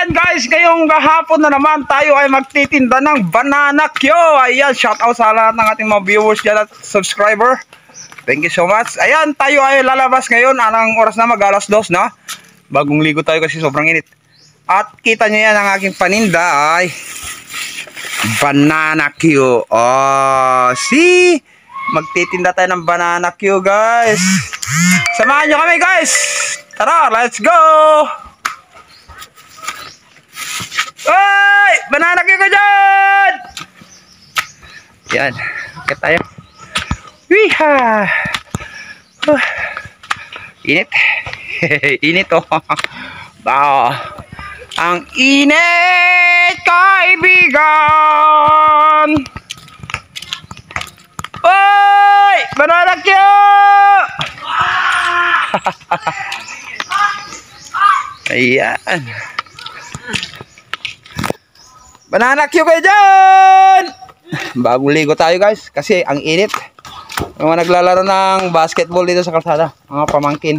ayan guys, ngayong hapon na naman tayo ay magtitinda ng banana Q. Ayan, shout out sa lahat ng ating mga viewers dyan at subscriber. Thank you so much. Ayan, tayo ay lalabas ngayon. Anong oras na? Mag-alas 2 na. Bagong ligo tayo kasi sobrang init. At kita nyo yan, ang aking paninda ay banana Q. Oh, see? Magtitinda tayo ng banana Q guys. Samahan nyo kami guys. Tara, let's go! Oy! Banana Q ko dyan! Yan, akit tayo. Wiha! Init. Init oh. Bao. Ang init, kaibigan! Oy! Banana Q! Ayan. Banana Q kayo dyan! Bagong ligo tayo guys kasi ang init. Yung mga naglalaro ng basketball dito sa kalsada, mga pamangkin.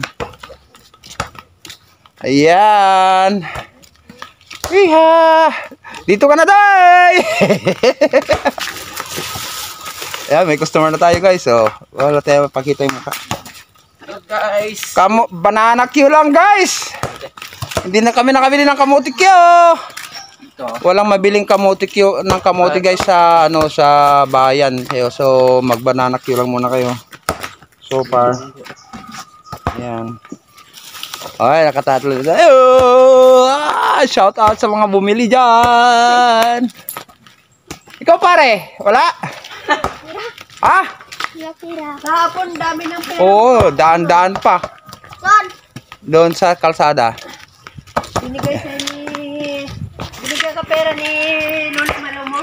Ayan. Iha! Dito ka na day! Ayan, may customer na tayo guys. So, wala tayo pakita yung mukha. Hello guys. Banana Q lang guys. Hindi na kami nakabili ng kamote Q. Walang mabiling kamote Q ng kamote guys sa sa bayan kayo. So mag-banana Q lang muna kayo. So far. Ayan. Ay, nakatatlo na tayo. Shout out sa mga bumili diyan. Ikaw pare, wala? Ah? Kahapon dami ng pera. Oo, daan-daan pa. Saan? Doon sa kalsada. Binigay ka pera ni Lola Malomo.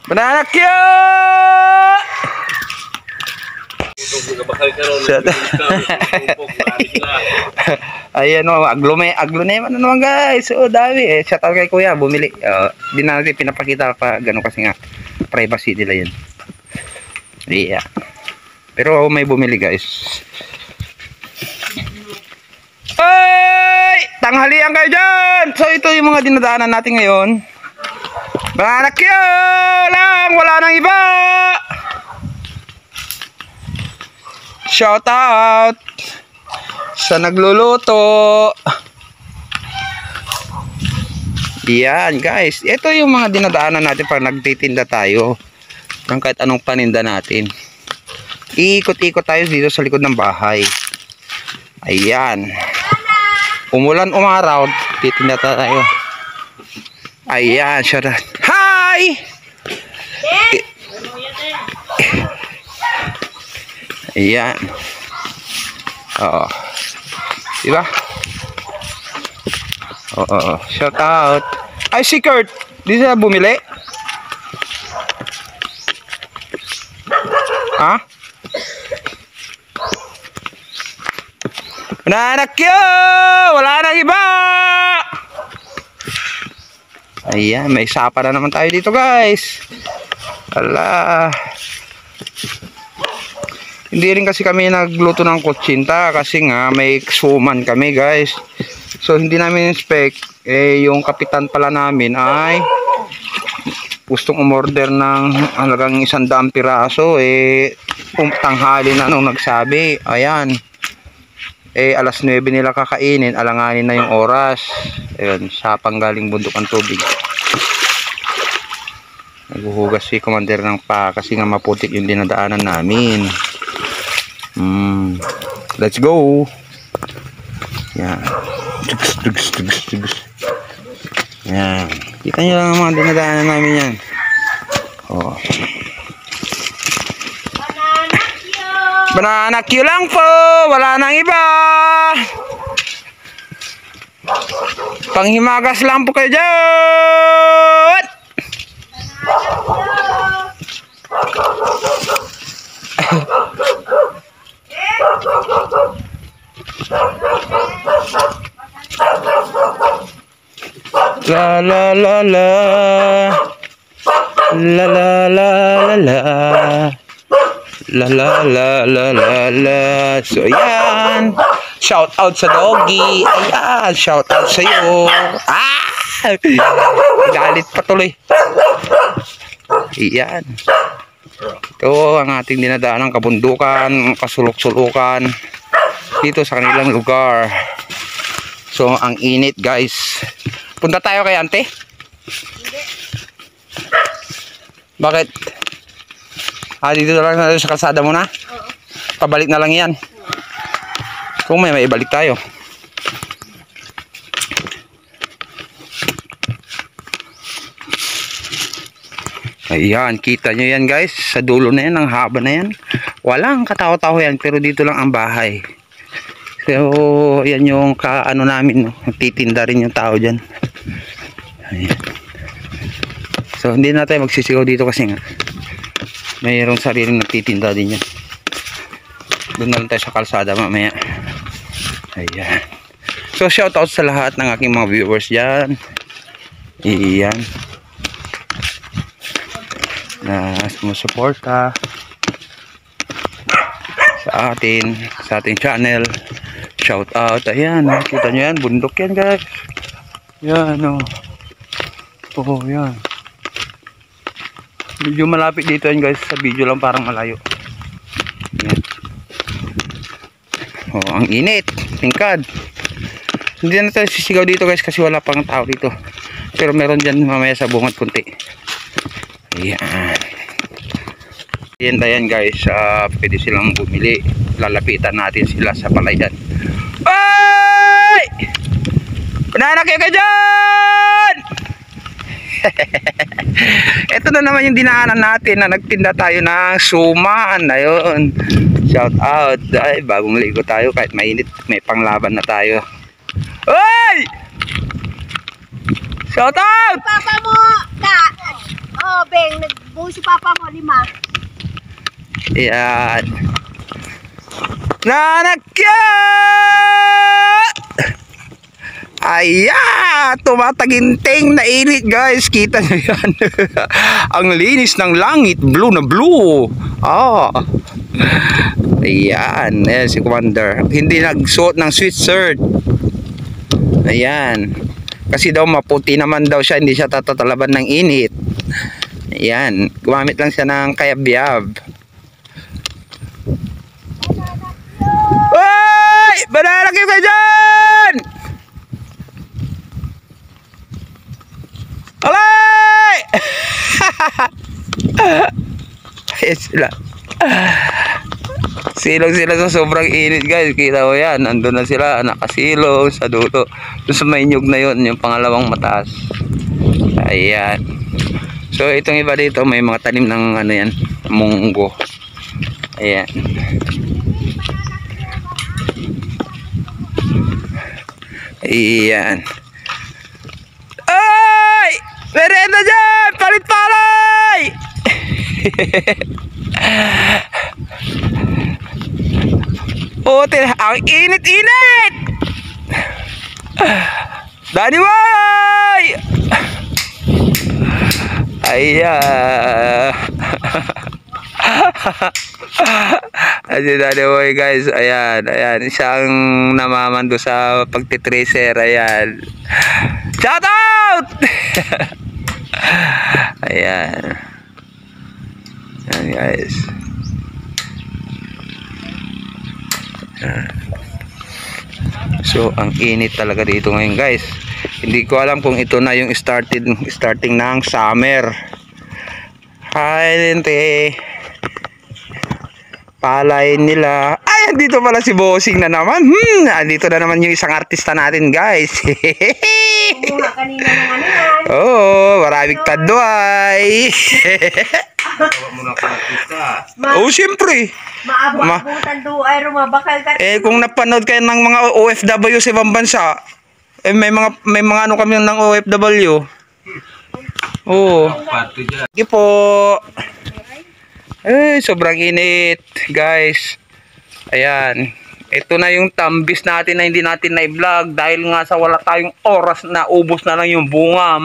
Banana Q! Ayan o, aglone na naman guys. O dami eh. Shout out kay kuya, bumili. Di na natin pinapakita pa gano'n kasi nga privacy nila yun. Yeah. Pero may bumili guys. Ay! Tanghalian kayo dyan! So ito yung mga dinadaanan natin ngayon. Banana Q lang! Wala nang iba! Shout out sa nagluluto. Yan guys. Ito yung mga dinadaanan natin pag nagtitinda tayo ng kahit anong paninda natin. Iikot-ikot tayo dito sa likod ng bahay. Ayan. Umulan umaraw, titinda tayo. Ayan, shout out. Hi! Ayan. Oo. Diba? Oo. Shout out. Ay, si Kurt. Di siya bumili? Ha? Banana Q! Wala nang iba! Ayan, may sapa na naman tayo dito guys. Ala. Hindi rin kasi kami nagluto ng kutsinta kasi nga may suman kami guys. So hindi namin inspect. Yung kapitan pala namin ay gustong umorder ng halagang 100 piraso. Tanghali na nung nagsabi. Ayan. Alas 9 nila kakainin, alanganin na yung oras. Ayun, sapang galing bundok ang tubig. Naghuhugas si commander ng pa kasi nga maputik yung dinadaanan namin. Let's go. Yan. Yan. Kita nyo lang ang mga dinadaanan namin yan. Oh. Banana Q lang po, wala nang iba. Panghimagas lang po kayo dyan. La la la la la la la la la La la la la la la. So ayan, shout out sa doggy. Ayan, shout out sa iyo. Ah! Galit pa tuloy. Iyan. Ito ang ating dinadaan ng kabundukan, kasulok-sulukan dito sa kanilang lugar. So, ang init guys. Punta tayo kay ante? Bakit? Dito na lang sa kalsada muna? Pabalik na lang yan. Kung may ibalik tayo. Ayan, kita nyo yan guys. Sa dulo na yan, ang haba na yan. Walang katawa-tawa yan, pero dito lang ang bahay. So, yan yung kaano namin. No? Titinda rin yung tao dyan. Ayan. So, hindi na tayo magsisigaw dito kasi nga mayroong sariling nagtitinda din yan. Doon na lang tayo sa kalsada mamaya. Ayan. So, shout out sa lahat ng aking mga viewers dyan. Iyan. Na sumusuporta sa ating channel. Shout out. Ayan. Nakita nyo yan. Bundok yan guys. Yan o. Oh, yan. Medyo malapit dito yan guys. Sa video lang parang malayo. Yan. Oh, ang init, tingkad. Hindi na tayo sisigaw dito guys kasi wala pang tao dito. Pero meron dyan mamaya sa bungad kunti. Ayan. Ayan tayo guys. Pwede silang bumili. Lalapitan natin sila sa palayan. Ay! Kunahan kayo ka dyan! Ito na naman yung dinaanan natin na nagtinda tayo ng suman. Ayun. Shout out. Ay, bagong ligo tayo kahit mainit, may panglaban na tayo. Oy! Shout out! Papa mo, Beng, nagbuo si Papa mo, 5. Yan. Nanakya! Ayan! Tumataginting na init guys. Kita nyo yan. Ang linis ng langit. Blue na blue. Ayan. Ayan si Commander. Hindi nagsuot ng sweatshirt. Ayan. Kasi daw maputi naman daw siya. Hindi siya tatatalaban ng init. Ayan. Gumamit lang siya ng kayabyab. Uy! Banana kayo ka dyan! Alay! Ayan sila. Silong sila sa sobrang init guys. Kita mo yan. Andun na sila. Nakasilong sa dulo. Doon sa may nyug na yun. Yung pangalawang mataas. Ayan. So itong iba dito. May mga tanim ng ano yan. Munggo. Ayan. Ayan. Ay! Merenda dyan! Palit palay! Ang init-init! Dani boy! Ayan. Ayan Dani boy guys. Ayan. Ayan. Siyang namamando sa pagtitracer. Ayan. Shout out! Ayan. Ayan guys. So ang init talaga dito ngayon guys. Hindi ko alam kung ito na yung starting ng summer. Hi Lente. Palay nila. Ay, andito pala si Bossing na naman. Andito na naman yung isang artista natin guys. Kumuha kanina ng ano yan. Oh, maraming tadway. Oh, siyempre. Maabutan do ay rumabakal ka. Kung napanood kayo ng mga OFW sa ibang bansa, may mga ano kami ng OFW. Oh. Sige po. Sobrang init, guys. Ayan. Ito na yung tambis natin na hindi natin na-vlog dahil nga sa wala tayong oras na ubos na lang yung bunga.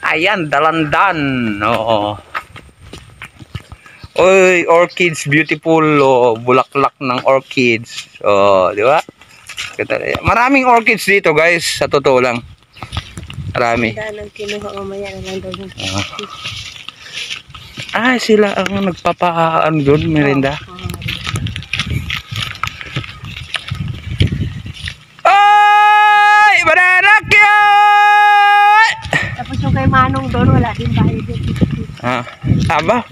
Ayan, dalandan. Oo. Oy, orchids, beautiful. Oh, bulaklak ng orchids. Oh, di ba? Maraming orchids dito, guys, sa totoo lang. Marami. Dahil ang kinuha mamaya na lang daw yung Sila ang nagpapaan doon, merenda. Ay! Banana cute! Tapos yung kay Manong doon, wala din bahay din. Aba,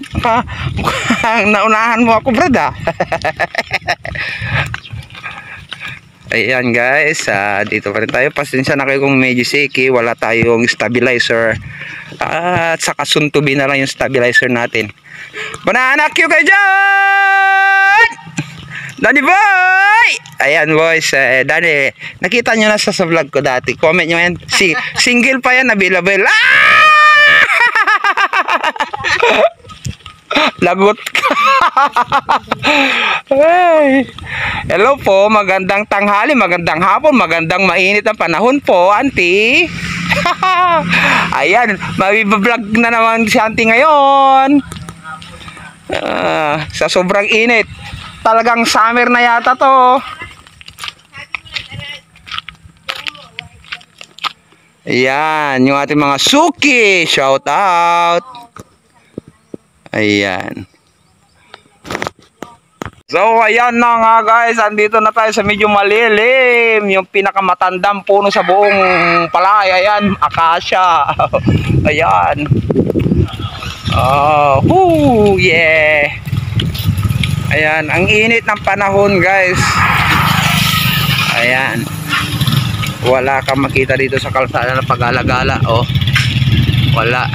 mukhang naunahan mo ako, Brad, ah. Ayan guys, dito pa rin tayo. Pasensya na kayo kung medyo shaky, wala tayong stabilizer. At saka suntubi na lang yung stabilizer natin. Banana cue kayo dyan! Danny boy! Ayan boys, Danny, nakita nyo na sa vlog ko dati. Comment nyo yan. Single pa yan, available. Lagot ka. Hey. Hello po, magandang tanghali, magandang hapon, magandang mainit ang panahon po, auntie. Ayan, mabibablog na naman si auntie ngayon. Sa sobrang init. Talagang summer na yata to. Ayan, yung ating mga suki, shout out. Ayan. So ayan na nga guys, andito na tayo sa medyo malilim, yung pinakamatandang puno sa buong palay. Ayan, acacia. Ayan. Oh, yeah. Ayan, ang init ng panahon guys. Ayan. Wala kang makita dito sa kalsada na pag-alagala, oh. Wala.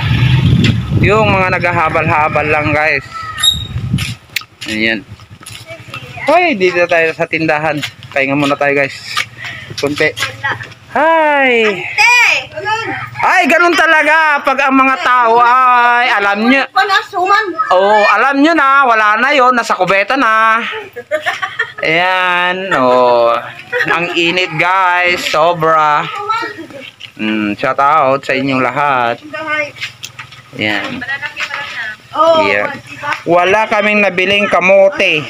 Yung mga naghahabal-habal lang guys. Ayan. Hoy, dito tayo sa tindahan. Pahinga muna tayo guys. Kunti. Hi. Ay, ganun talaga pag ang mga tao ay alam nyo. Oh, alam nyo na, wala na yon, nasa kubeta na. Ayan, oh. Ang init guys, sobra. Shout out sa inyong lahat. Ayan. Yeah. Wala kaming nabiling kamote.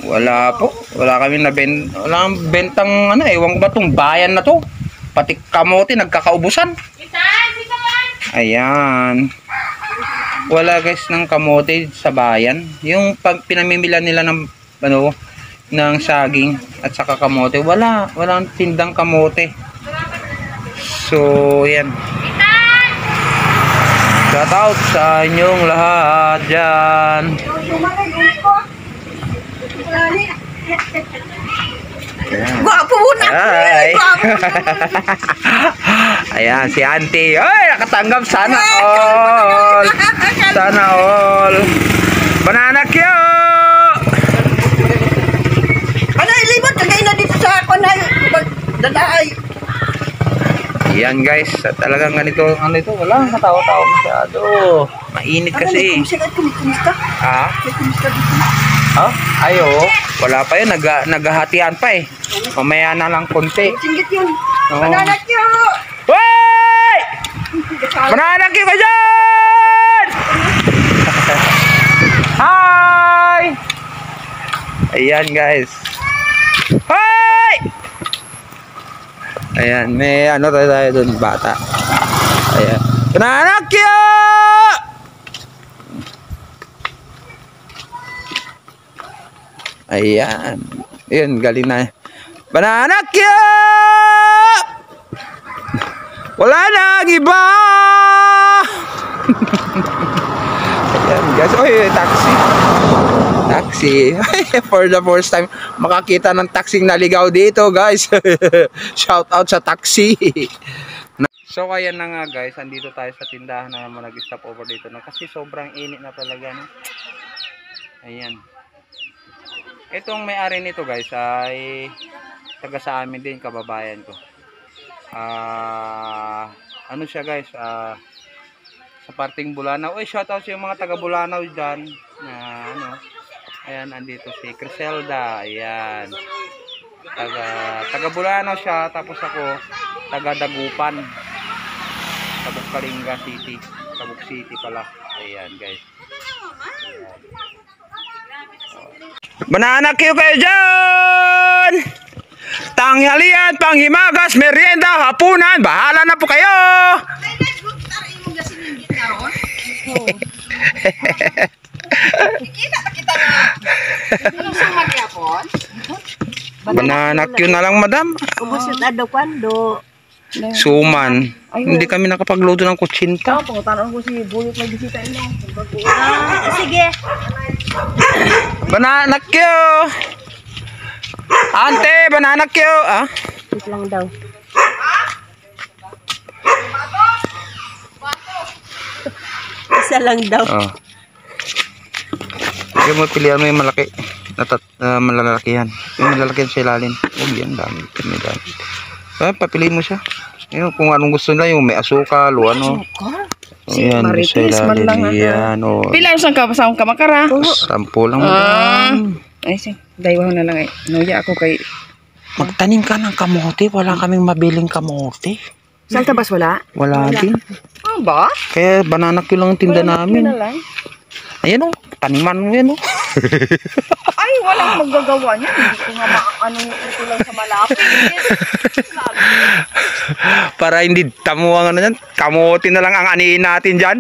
Wala po. Wala kaming walang bentang ewan ko ba tong bayan na to. Pati kamote nagkakaubusan. Ayan. Wala guys ng kamote sa bayan. Yung pag pinamimila nila ng ng saging at saka kamote, walang tindang kamote. So, yan. Shout out sa inyong lahat dyan. Gwapo na. Ay. Ayan, si auntie. Ay, nakatanggap. Sana all. Sana all. Banana cue. Ano, ilibot. Kagay na dito sa ako na dadaay. Yan guys, talagang ganito, ito, wala nang katawa-tawa masyado. Mainit kasi. Ha? Oh, ayo, wala pa yun, naghahatian pa eh. Mamaya na lang konti. Singgit yun. Oh. Banana cue. Wey! Banana cue ka dyan! Hi! Ayan guys. Hi! Ayan, may tayo dun, bata. Ayan. Banana cue! Ayan. Ayan, galing na. Banana cue! Wala na, iba! Ayan, guys. Oy, taxi. Taxi. For the first time, makakita ng taxing naligaw dito, guys. Shout out sa taxi. So, ayan na nga, guys. Andito tayo sa tindahan na naman nag-stop over dito. Kasi sobrang init na talaga, no? Ayan. Itong may-ari nito guys ay taga sa amin din, kababayan ko. Ano siya guys, sa parting Bulanao. Uy, shoutout sa mga taga Bulanao dyan na ayan, andito si Criselda. Ayan, taga Bulanao siya, tapos ako taga Dagupan, Tabuk Kalinga City, Tabuk City pala. Ayan guys. Ayan. Banana cue kayo dyan! Tanghalian, panghimagas, merienda, hapunan, bahala na po kayo. Banana Q na lang, madam. Ubus yung ado-kwando. Suman. Hindi kami nakapagluto ng kutsinta. Pangutanong ko si Bulot na bisita inyo. Sige. Banana Q. Ante, banana Q. Ah? Wait lang daw. Isa lang daw. Oh. Kaya mo pilihan mo yung malaki. Malalakihan. Yung malalakihan sa ilalim. Oh, yan. Dami. Dami. Papiliin mo siya. Yun, kung anong gusto nila, yung may asukal o ano. O yan, sa ilalim. Yan, o. Pila usang ka sa akong kamakara. 10 lang mo. Ay, sige. Daywaw na lang eh. Nuya ako kay... Magtanim ka ng kamote. Wala kaming mabiling kamote. Saan tabas wala? Wala din. Ah, ba? Kaya banana Q lang ang tinda namin. Ayan o. Taniman mo yan o. Ay, walang magagawa niya. Hindi ko nga ano ito lang sa malapit. Para hindi tamuang ano yan. Kamote na lang ang aniin natin dyan.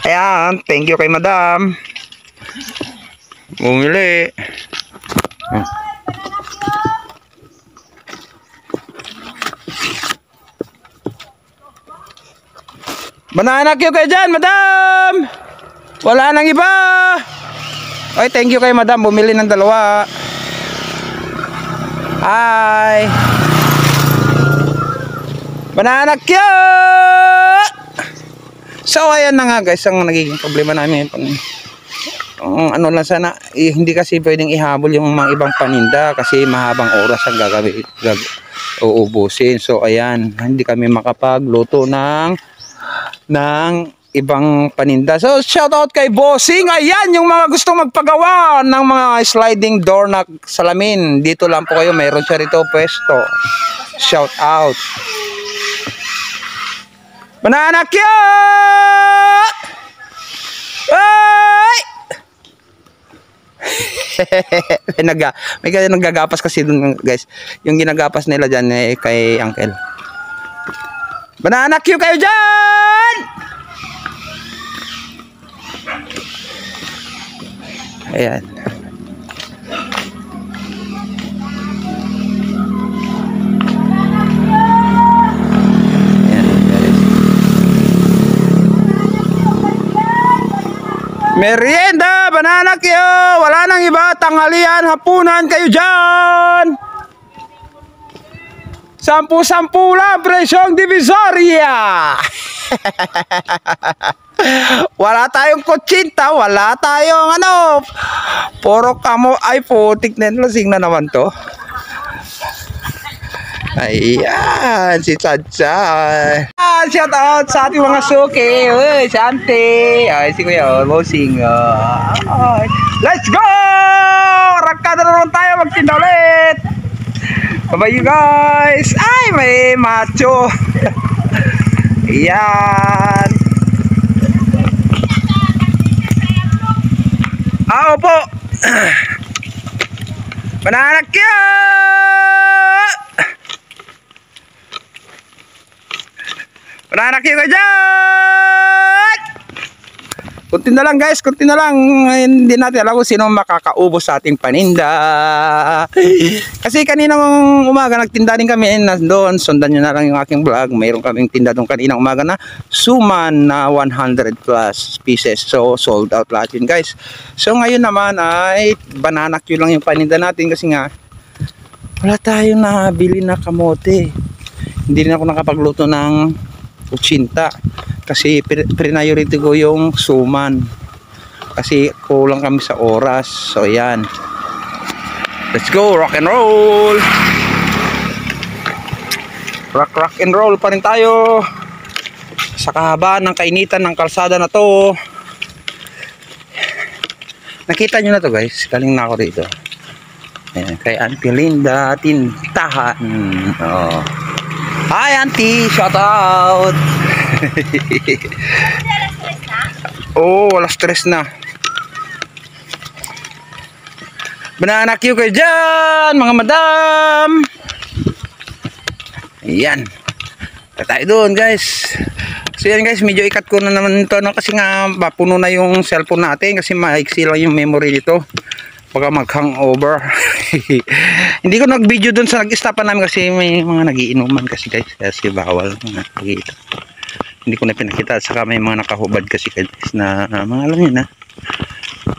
Ayan. Thank you kay madam. Bumili. Banana Q kayo dyan, madam! Wala nang iba! Ay, thank you kay madam. Bumili ng 2. Hi! Banana Q! So, ayan na nga guys, ang nagiging problema namin. Ano lang sana, hindi kasi pwedeng ihabol yung mga ibang paninda kasi mahabang oras ang uubusin. So, ayan, hindi kami makapagluto ng ibang paninda. So, shout out kay Bossing. Ayan, yung mga gustong magpagawa ng mga sliding door na salamin. Dito lang po kayo. Mayroon siya rito pwesto. Shout out. Banana Q! Ay! may nagagapas kasi dun guys. Yung ginagapas nila dyan kay Uncle. Banana Q kayo dyan! Ayan. Merienda, banana Q. Wala nang iba. Tanghalian, hapunan kayo dyan. 10-10 lang presyong Divisoria. Wala tayong kutsinta, wala tayong ano. Puro kamo ay putik na lasing na naman to. Ayan, si Chacha. Shout out sa ating mga suki. Uy, si Ante. Ay, si Kuya Bossing. Let's go! Rakada na naman tayo, magtinda ulit. Bye-bye you guys. Ay, may macho. Ayan. Opo. Banana Q! Banana Q ka dyan! Kunti na lang guys, kunti na lang. Hindi natin alam kung sino makakaubos sa ating paninda. Kasi kaninang umaga nagtinda din kami doon. Sundan nyo na lang yung aking vlog. Mayroon kaming tinda doon kaninang umaga na suman na 100 plus pieces. So sold out lahat yun guys. So ngayon naman ay banana Q lang yung paninda natin kasi nga wala tayong nabili na kamote. Hindi rin ako nakapagluto ng kutsinta. Kasi priority ko yung suman. Kasi kulang kami sa oras. So yan. Let's go, rock and roll. Rock and roll pa rin tayo. Sa kahabaan ng kainitan ng kalsada na to. Nakita nyo na to guys. Galing na ako rito. Ayan, kay Auntie Linda Tintahan. Oh. Hi Auntie, shout out. Oh, alas 3 na. Banana Q kayo dyan, mga madam. Yan. Tayo doon guys. So yan guys, medyo ikat ko na naman ito no, kasi nga puno na yung cellphone natin kasi maiksi lang yung memory dito. Baka mag-hangover. Hindi ko nag-video doon sa nag-stopan namin kasi may mga nagiinuman kasi guys. Kasi bawal nakikita. Hindi ko na pinakita. Saka may mga nakahubad kasi guys na mga alam nyo na.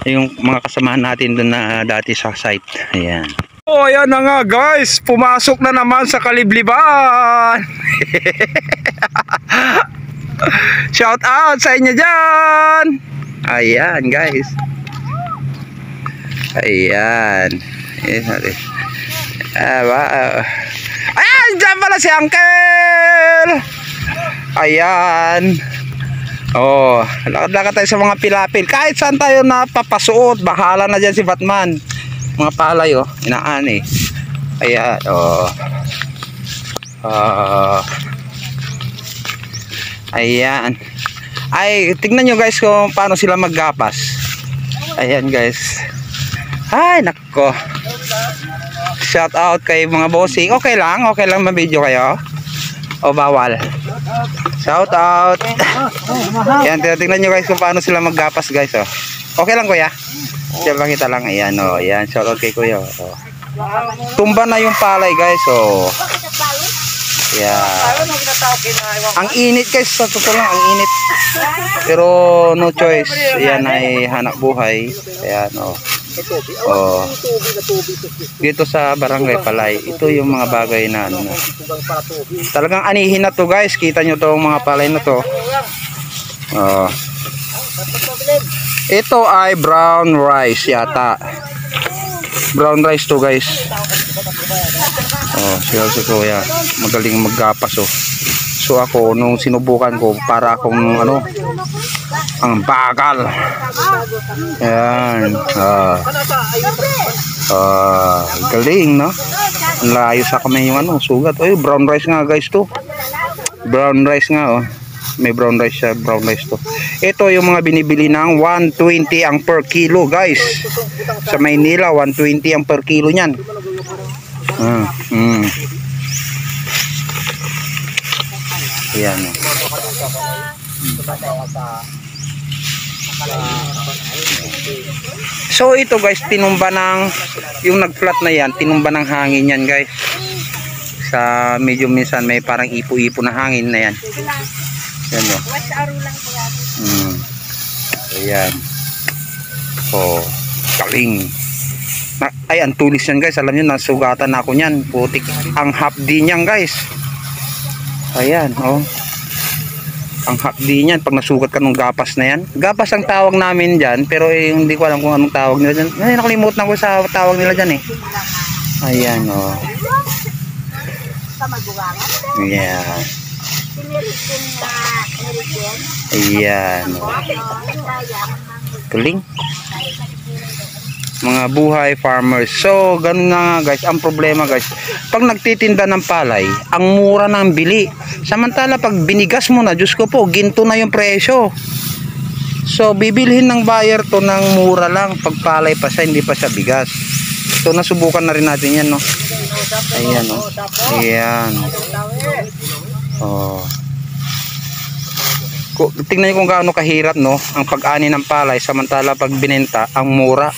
Yung mga kasamahan natin doon na dati sa site. Ayan. Oh, ayan na nga guys, pumasok na naman sa Kalibliban. Shout out sa inyo dyan. Ayan guys. Ayan. Ayan, dyan pala si Uncle. Ayan. Oh, lakad-lakad tayo sa mga pilapil. Kahit saan tayo napapasuot, bahala na dyan si Batman. Mga palay oh, inaani. Ayan oh. Ayan. Ay, tignan nyo guys kung paano sila maggapas. Ayan guys. Ay nako. Shout out kay mga bossing. Okay lang ma-video kayo. O bawal? Shout out. Ayan, tignan nyo guys kung paano sila maggapas guys oh. Okay lang kuya? Diyan pakita lang. Ayan o. Ayan. Shoutout kay kuya. O. Tumba na yung palay guys. O. Ayan. Ang init guys. Sa totoo lang. Ang init. Pero no choice. Ayan ay hanap buhay. Ayan o. O. Dito sa barangay Palay. Ito yung mga bagay na ano. Talagang anihin na to guys. Kita nyo tong mga palay na to. O. Ito ay brown rice yata. Brown rice to guys. Oh, si kuya magaling maggapas oh. So ako nung sinubukan ko para akong ano, ang bagal. Ayan. Galing no. Ang layo sa kamay yung ano, sugat. Oy, brown rice nga guys to. Brown rice nga oh. May brown rice siya, brown rice to. Ito yung mga binibili ng 120 ang per kilo guys. Sa Maynila 120 ang per kilo niyan. Ayan. So ito guys, tinumba ng yung nag-flat na yan, tinumba ng hangin yan guys. Sa medyo minsan may parang ipo-ipo na hangin na yan. Yan o. Ayan. Oh, galing. Ay, ang tulis yan guys. Alam nyo, nasugatan na ako nyan. Putik. Ang hapdi nyan guys. Ayan, oh. Ang hapdi nyan. Pag nasugat ka ng gapas na yan. Gapas ang tawag namin dyan. Pero hindi ko alam kung anong tawag nila dyan. Ay, nakalimutan ko sa tawag nila dyan eh. Ayan, oh. Ayan. Ayan. Galing. Mga buhay farmers. So, ganun na guys. Ang problema guys, pag nagtitinda ng palay, ang mura ng bili. Samantala, pag binigas mo na, Diyos ko po, ginto na yung presyo. So, bibilhin ng buyer to ng mura lang. Pag palay pa siya, hindi pa siya bigas. So, nasubukan na rin natin yan, no? Ayan, no? Ayan. Oh. Tingnan niyo kung gaano kahirap no ang pag-ani ng palay, samantala pag binenta ang mura.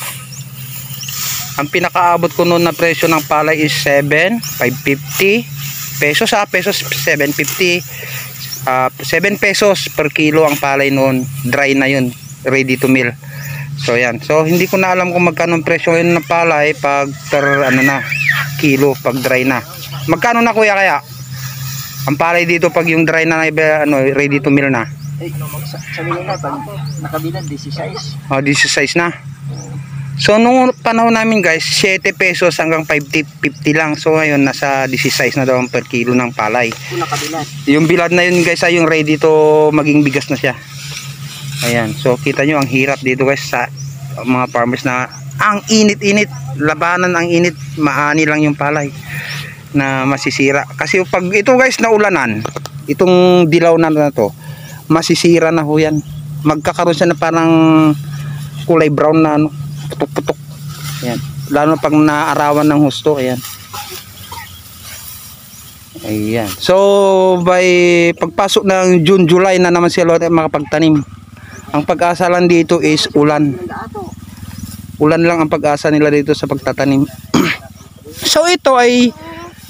Ang pinakaabot ko noon na presyo ng palay is 7,550 pesos, pesos 750. 7 pesos per kilo ang palay noon, dry na yun, ready to mill. So yan, so hindi ko na alam kung magkano ang presyo ngayon ng palay pag per ano na kilo, pag dry na. Magkano na kuya kaya ang palay dito pag yung dry na ano, ready to mill na? Sabi nila pag nakabilan 16. Oh, 16 na. So nung panahon namin guys, 7 pesos hanggang 550 lang. So ngayon nasa 16 na daw per kilo ng palay. Yung bilad na yun guys ay yung ready to maging bigas na siya. Ayan, so kita nyo ang hirap dito guys sa mga farmers na ang init-init, labanan ang init, maani lang yung palay na masisira. Kasi pag ito guys naulanan, itong dilaw na to, masisira na ho yan. Magkakaroon siya na parang kulay brown na ano, putok-putok. Ayan. Lalo pag naarawan ng husto, ayan. Ayan. So, by pagpasok ng June, July na naman sila makapagtanim. Ang pag-asa lang dito is ulan. Ulan lang ang pag-asa nila dito sa pagtatanim. So, ito ay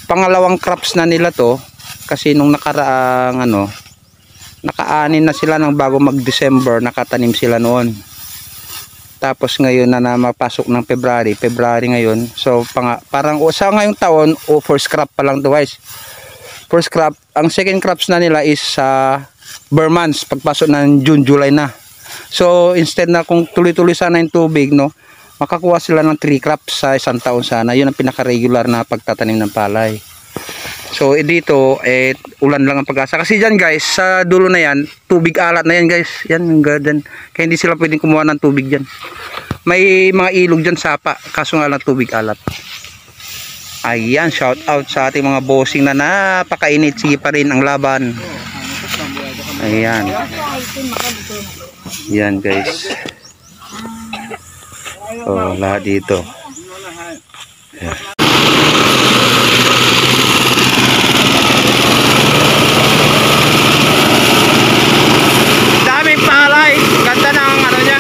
pangalawang crops na nila to. Kasi nung nakaraang naka-anin na sila ng bago mag-December, nakatanim sila noon. Tapos ngayon na mapasok ng February ngayon. So, parang sa ngayong taon, first crop pa lang to guys. First crop, ang second crops na nila is bare months, pagpasok ng June, July na. So instead na kung tuloy-tuloy sana yung tubig, no, makakuha sila ng 3 crops sa isang taon sana. Yun ang pinaka-regular na pagtatanim ng palay. So dito, ulan lang ang pag-asa. Kasi dyan guys, sa dulo na yan, tubig alat na yan guys. Yan yung garden. Kaya hindi sila pwedeng kumuha ng tubig dyan. May mga ilog dyan sapa, kaso nga lang tubig alat. Ayan, shout out sa ating mga bossing na napakainit. Sige pa rin ang laban. Ayan. Yan guys. Oh, lahat dito. Ayan. Daming palay. Ganda ng niya.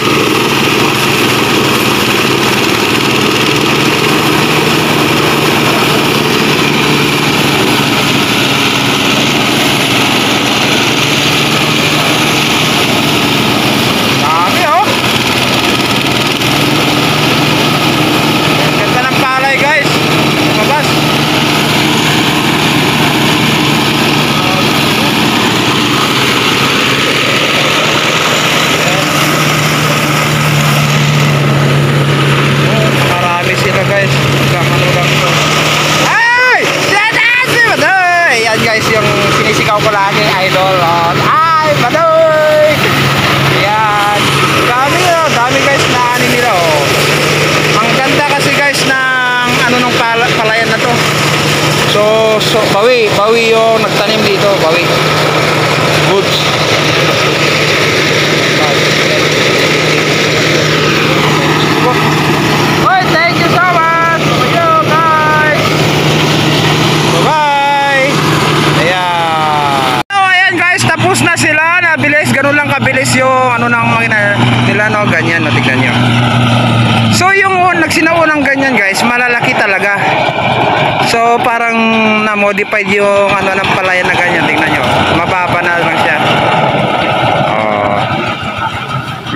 Guys, yung sinisigaw ko lagi, idol. Ay, badoy! Yan. Dami guys na nila. Ang ganda kasi guys ng nung palayan na to. So bawi yung nagtanim dito, bawi. Goods. Oy, thank you so much. Thank you guys. Bye-bye. Ayan. So ayan guys, tapos na sila. Nabilis, ganun lang kabilis yung ng makina nila, no, ganyan, no, tignan nyo. So yung nagsinaunang ganyan guys, malalaki talaga. So parang na-modified yung ng palayan na ganyan, tignan nyo. Mababa na lang siya. Oh.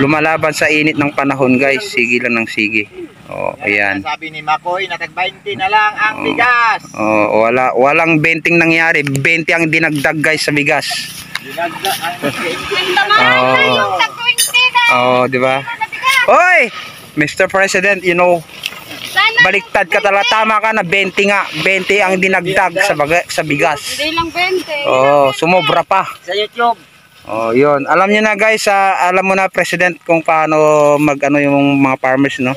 Lumalaban sa init ng panahon guys, sige lang ng sige. Oh, ayan. Sabi ni Makoy, natag 20 na lang ang bigas. Oh, walang 20 nangyari, 20 ang dinagdag guys sa bigas. Dinagdag ang 20. Oh, di ba? Oy, Mr. President, you know, baliktad ka talaga, tama ka na 20 nga. 20 ang dinagdag sa bigas. Hindi lang 20. Oh, sumobra pa. Sa YouTube. Oh, yun. Alam niyo na guys, alam mo na President kung paano yung mga farmers, no?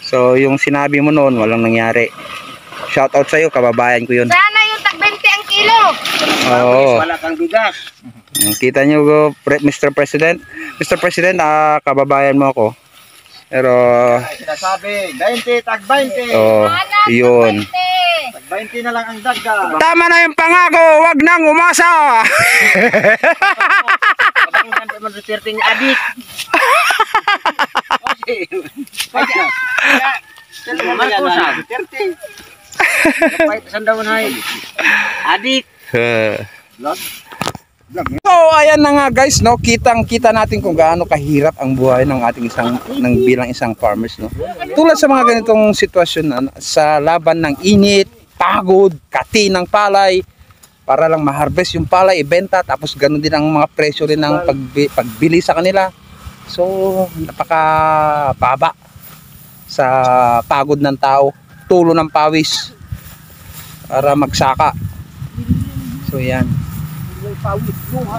So, yung sinabi mo noon, walang nangyari. Shout out sa iyo, kababayan ko yun. Sana yung tag 20 ang kilo. Oo. Wala kang bigas. Kita niyo, Mr. President. Mr. President, kababayan mo ako. Pero Sinasabi, 20, tag 20. oh, yun. Tag 20 na lang ang dagdag. Tama na yung pangako, wag nang umasa. Kapag siyempre mo certain adik. Adik. So ayan na nga guys, no, kitang-kita natin kung gaano kahirap ang buhay ng ating bilang isang farmers, no. Tulad sa mga ganitong sitwasyon sa laban ng init, pagod, kati ng palay para lang ma-harvest yung palay, ibenta, tapos ganoon din ang mga presyo rin ng pagbili sa kanila. So napakababa sa pagod ng tao, tulo ng pawis para magsaka. So yan.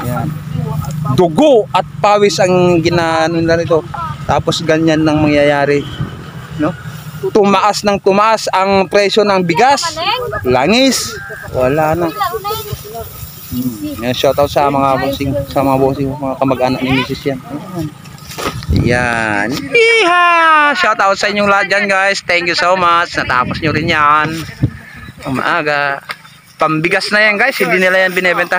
Yan. Dugo at pawis ang ginano nila nito. Tapos ganyan nang mangyayari, no? Tumaas ang presyo ng bigas. Langis. Wala na. Shout out sa mga bossing, mga kamag-anak ni Mrs. yan. Yan. Iha! Shout out sa inyong lahat dyan guys. Thank you so much. Natapos nyo rin yan. Umaga. Pambigas na yan guys, hindi nila yan binebenta.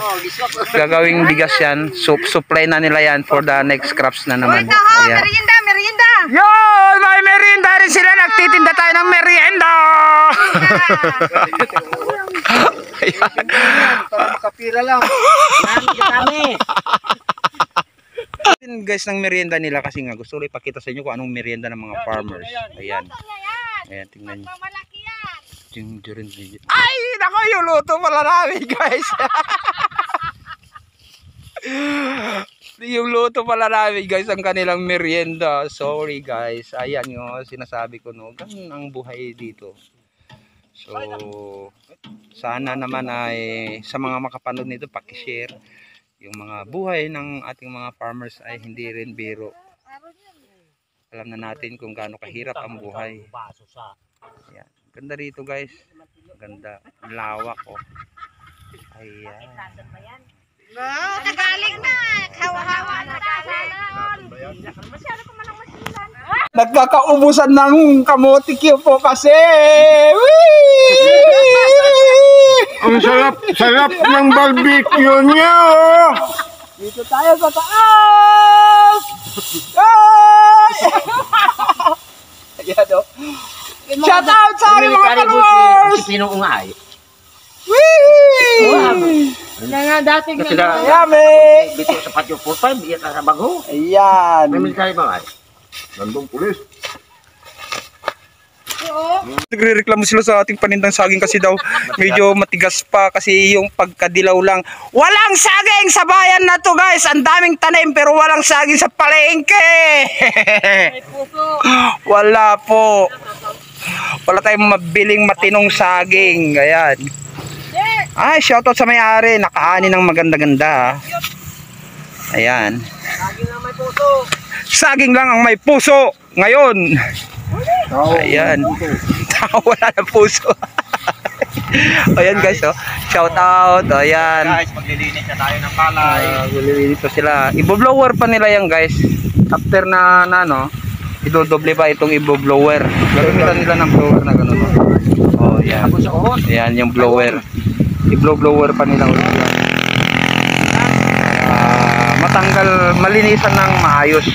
Gagawing bigas yan. Supply na nila yan for the next crops na naman. Ayan. Merienda. Yun! May merienda rin sila. Nagtitinda tayo ng merienda! Ayan. Para makapira lang. Guys, ng merienda nila kasi nga gusto ko ipakita sa inyo kung anong merienda ng mga farmers. Ayan. Ayan, tingnan nyo. Ay! Nako, yung luto pala namin guys. Yung luto pala namin guys ang kanilang merienda. Sorry guys. Ayan yung sinasabi ko, no. Ganun ang buhay dito. So sana naman ay sa mga makapanood nito pakishare yung mga buhay ng ating mga farmers ay hindi rin biro. Alam na natin kung gaano kahirap ang buhay. Ayan. Ganda rito guys. Ganda. Lawak oh. Ayan. Nagaling na. Hawa-hawa na masyado ko man ang masilan. Nagkakaubusan ng kamote Q po kasi. Ang sarap ng barbecue niya. Dito tayo sa taas. Ayan o. Shout out sa aking mga followers. Si Pinong Ungay. Na nga dati Yummy. Bito sa patio 45, iya ka sa bago. Ayan. May military ba ay? Nandong pulis. Nagre-reklamo sila sa ating panindang saging kasi daw medyo matigas pa kasi yung pagkadilaw lang. Walang saging sa bayan na to guys. Ang daming tanim pero walang saging sa palengke. Wala po. Wala tayong mabiling matinong saging. Ayan. Ay, shoutout sa may-ari. Nakaani ng maganda-ganda. Ayan. Saging lang ang may puso ngayon. Ayan. Tao wala na puso. Ayan guys, oh. Shout out. Ayan. Guys, maglilinis na tayo ng palay. Maglilinis pa sila. Ibo-blower pa nila yan guys. After na no, idodoble pa itong ibo-blower. Gagamitan nila ng blower na gano'n. Oh, yan. Ayan yung blower. I-blower pa nila ulit. Matanggal, malinisan ng maayos.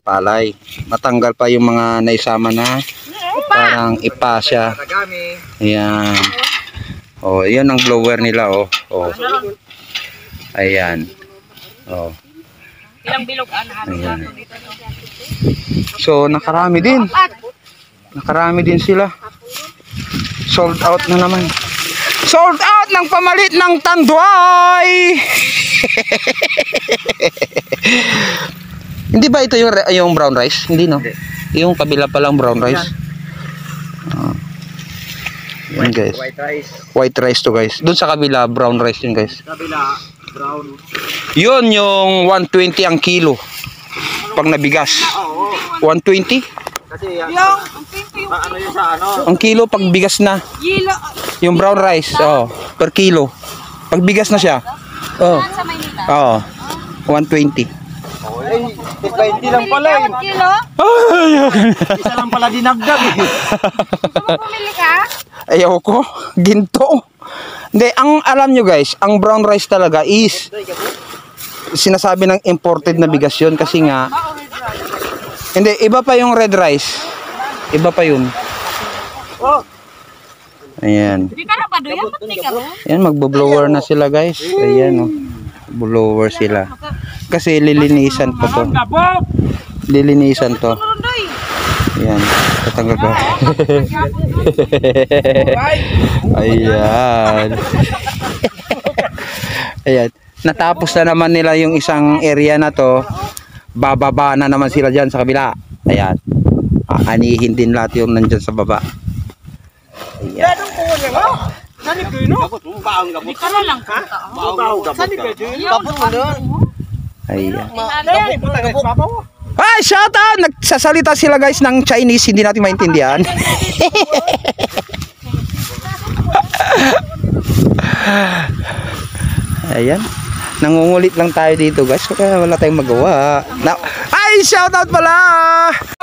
Palay. Matanggal pa yung mga naisama na parang ipa siya. Ayan. Oh, yun ang blower nila, oh. Oh. Ayan. Oh. Ilang bilog Ayan. So, nakarami din. Nakarami din sila. Sold out na naman. Sold out ng pamalit ng tanduay. Hindi ba ito yung brown rice? Hindi no. Yung kabila pa lang brown rice. Yan guys. White rice. White rice to guys. Doon sa kabila brown rice yun guys. Kabila, brown. Yun yung 120 ang kilo. Pag nabigas. 120? Kasi yan. Ano yun sa ano? Ang kilo pag bigas na. Yelo. Yung brown rice, oh, per kilo. Pag bigas na siya. Oh. Sa Maynila. Oo. 120. Ay, 20 lang pala eh. Kilo? Isa lang pala dinagdag eh. Bumili ka? Ayaw ko. Ginto. Hindi, ang alam nyo guys, ang brown rice talaga is sinasabi ng imported na bigas yun kasi nga hindi, iba pa yung red rice. Iba pa yun. Ayan. Di ka na pa doon? Pati ka ron? Ayan, magbo-blower na sila guys. Ayan, oh. Blower sila. Kasi lilinisan pa to. Lilinisan to. Ayan. Tatanggal ko. Ayan. Ayan. Natapos na naman nila yung isang area na to. Bababa na naman sila dyan sa kabila. Ayan. Aanihin din lahat yung nandyan sa baba. Ayan. Di ka na lang ka. Ayan. Ay, shout out! Nagsasalita sila guys ng Chinese, hindi natin maintindihan. Ayan. Nangungulit lang tayo dito guys, kaya wala tayong magawa. Ay, Ay, shoutout pala!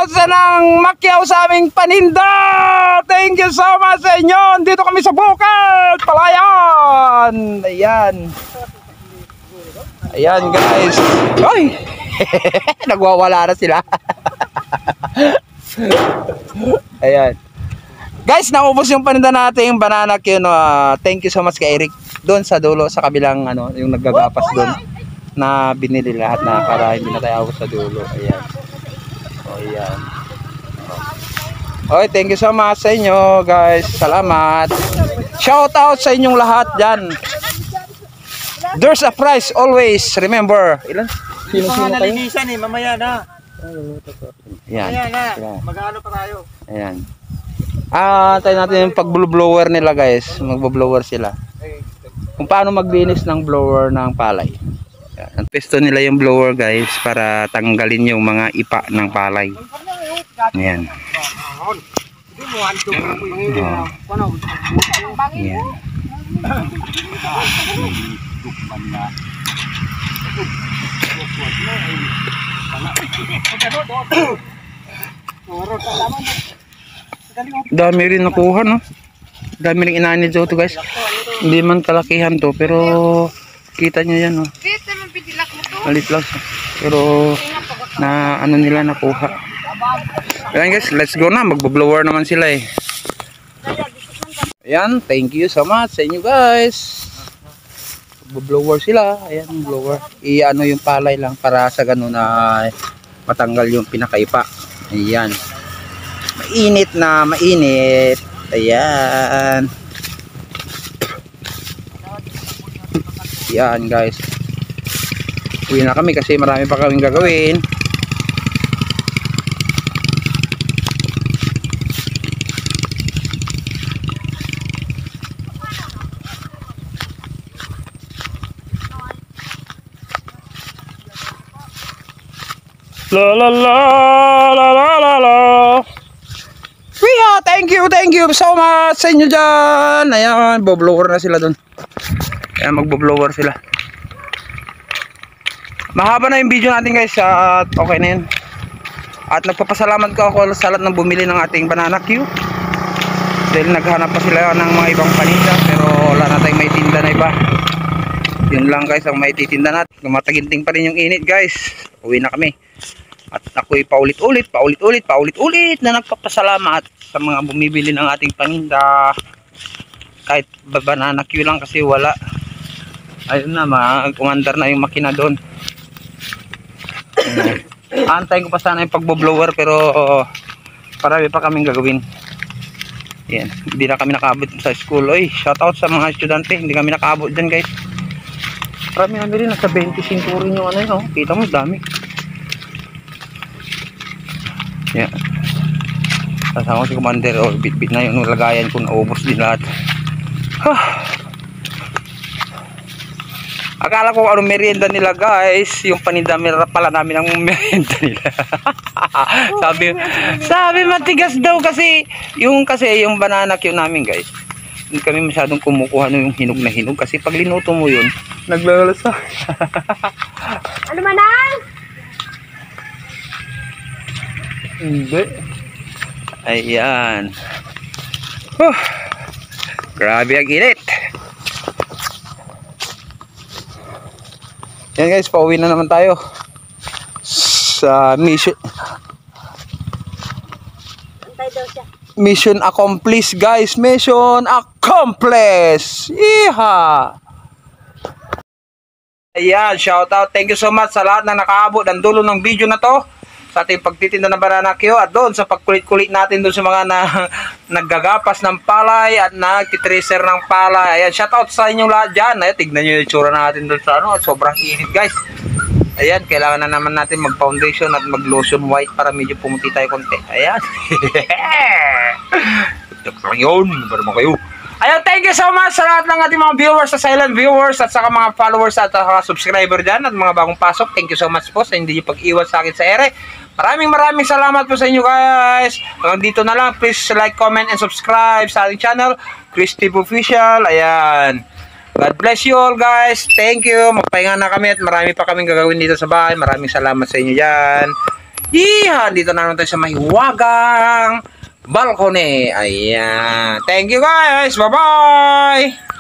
Sa nang makyaw sa aming paninda! Thank you so much sa inyo! Dito kami sa Bukid! Palayan! Ayan. Ayan guys. Ay! Nagwawala na sila. Ayan. Guys, naubos yung paninda natin, yung banana Q. Thank you so much kay Eric. Doon sa dulo, sa kabilang yung naggagapas doon. Na binili lahat na para hindi na tayo sa dulo. Ayan. O, ayan. Okay, thank you so much sa inyo, guys. Salamat. Shout out sa inyong lahat dyan. There's a prize always. Remember. Ilan? Sino-sino kayo? Nalinisan eh, mamaya na. Ayan. Mamaya na. Ayan. Mag-ano pa tayo? Ayan. Tayo natin yung pag-blower nila, guys. Mag-blower sila. Kung paano maglinis ng blower ng palay. Ang pesto nila yung blower, guys, para tanggalin yung mga ipa ng palay. Ayan. Ayan. Dami rin nakuha, no? Dami rin inanid to, guys. Hindi man kalakihan to, pero kita nyo yan, no? Malit lang siya. Pero na ano nila nakuha. Ayan guys, let's go na. Magbo-blower naman sila eh. Ayan, thank you so much sa inyo guys. Magbo-blower sila. Ayan, blower. I-ano yung palay lang para sa ganun na matanggal yung pinakaipa. Ayan. Mainit na, mainit. Ayan. Ayan guys. Uwi na kami kasi marami pa kaming gagawin. La la la la la la la. Thank you so much sa inyo dyan. Ayan, boblower na sila dun. Ayan, magbo-blower sila. Mahaba na yung video natin guys at okay na yun. At nagpapasalamat ko ako sa lahat ng bumili ng ating banana Q. Dahil naghanap pa sila ng mga ibang paninda pero wala na tayong may tinda na iba. Yun lang guys ang may titinda natin. Mataginting pa rin yung init guys. Uwi na kami. At ako'y paulit-ulit na nagpapasalamat sa mga bumibili ng ating paninda. Kahit banana Q lang kasi wala. Ayun na, mag-umandar na yung makina doon. Antayin ko pa sana yung pagbo-blower pero parami pa kaming gagawin. Yan, hindi na kami nakaabot sa school. Oy, shout out sa mga estudyante, hindi kami nakaabot dyan guys. Parami namin rin, nasa 25 rin yung ano yun, oh. Kita mo, dami. Yan. Kasama si Commander, oh, bit-bit na yung lagayan ko, naubos din lahat. Akala ko ano merienda nila guys, yung paninda pala namin ang merienda nila. sabi matigas daw kasi yung banana Q namin guys. Hindi kami masyadong kumukuha ng yung hinog na hinog kasi pag linuto mo yun, naglalasa. Ano manang? Hindi. Ayan. Grabe ang init. Yan guys, pauwi na naman tayo sa mission. Mission accomplished guys. Mission accomplished. Iha. Ayan, shout out. Thank you so much sa lahat na nakaabot ng dulo ng video na to. Sa ating pagtitinda ng banana Q at doon sa pagkulit-kulit natin doon sa mga naggagapas ng palay at nagtitracer ng palay. Ayan, shout out sa inyong lahat dyan. Ayan, tignan nyo yung tsura natin doon sa ano. Sobrang init guys. Ayan, kailangan na naman natin mag-foundation at mag-lotion white para medyo pumuti tayo konti. Ayan. Ito lang yun. Ba naman kayo? Ayan, thank you so much sa lahat ng ating mga viewers, sa silent viewers at saka mga followers at subscriber dyan at mga bagong pasok. Thank you so much po sa hindi nyo pag-iwan sa akin sa ere. Maraming salamat po sa inyo guys. Hanggang dito na lang. Please like, comment, and subscribe sa ating channel, Chris Tip Official. Ayan. God bless you all guys. Thank you. Magpahinga na kami at marami pa kaming gagawin dito sa bahay. Maraming salamat sa inyo dyan. Iha, dito na naman tayo sa mahiwagang balcony. Ayan. Thank you guys. Bye-bye.